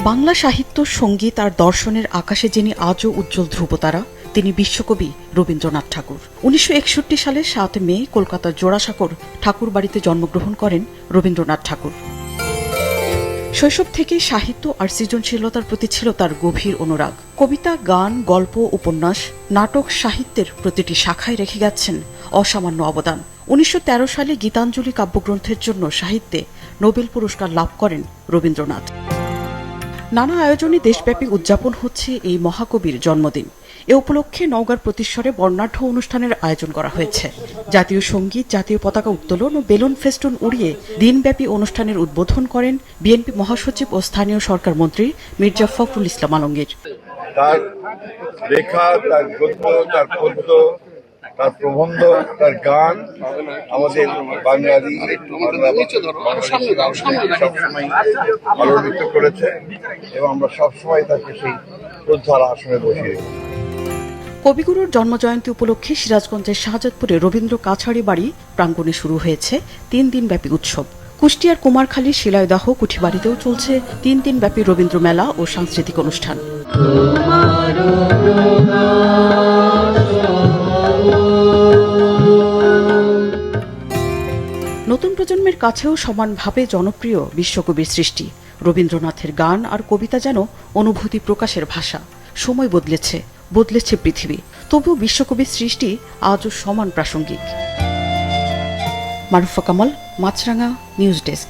বাংলা সাহিত্য, সঙ্গীত আর দর্শনের আকাশে যিনি আজও উজ্জ্বল ধ্রুবতারা, তিনি বিশ্বকবি রবীন্দ্রনাথ ঠাকুর। ১৯৬১ সালের ৭ মে কলকাতার জোড়াসাঁকোর ঠাকুরবাড়িতে জন্মগ্রহণ করেন রবীন্দ্রনাথ ঠাকুর। শৈশব থেকে সাহিত্য আর সৃজনশীলতার প্রতি ছিল তার গভীর অনুরাগ। কবিতা, গান, গল্প, উপন্যাস, নাটক, সাহিত্যের প্রতিটি শাখায় রেখে গেছেন অসামান্য অবদান। ১৯১৩ সালে গীতাঞ্জলি কাব্যগ্রন্থের জন্য সাহিত্যে নোবেল পুরস্কার লাভ করেন রবীন্দ্রনাথ। নানা আয়োজনে দেশব্যাপী উদযাপন হচ্ছে এই মহাকবির জন্মদিন। এ উপলক্ষে নওগাঁর প্রতিশ্বরে বর্ণাঢ্য অনুষ্ঠানের আয়োজন করা হয়েছে। জাতীয় সঙ্গীত, জাতীয় পতাকা উত্তোলন ও বেলুন ফেস্টুন উড়িয়ে দিনব্যাপী অনুষ্ঠানের উদ্বোধন করেন বিএনপি মহাসচিব ও স্থানীয় সরকার মন্ত্রী মির্জা ফখরুল ইসলাম আলমগীর। তার লেখা, তার গদ্য, তার পদ্য, তার প্রবন্ধ, তার গান আমাদের বাঙালি সবসময় আলোড়িত করেছে এবং আমরা সবসময় তাকে সেই শ্রদ্ধার আসনে বসিয়ে রেখেছি। কবিগুরুর জন্মজয়ন্তী উপলক্ষে সিরাজগঞ্জের শাহজাদপুরে রবীন্দ্র কাছারি বাড়ি প্রাঙ্গণে শুরু হয়েছে ৩ দিনব্যাপী উৎসব। কুষ্টিয়ার কুমারখালীর শিলাইদহ কুঠিবাড়িতেও চলছে ৩ দিনব্যাপী রবীন্দ্র মেলা ও সাংস্কৃতিক অনুষ্ঠান। নতুন প্রজন্মের কাছেও সমানভাবে জনপ্রিয় বিশ্বকবির সৃষ্টি। রবীন্দ্রনাথের গান আর কবিতা যেন অনুভূতি প্রকাশের ভাষা। সময় বদলেছে পৃথিবী, তবুও বিশ্বকবির সৃষ্টি আজও সমান প্রাসঙ্গিক। মারুফা কামাল, মাছরাঙা নিউজ ডেস্ক।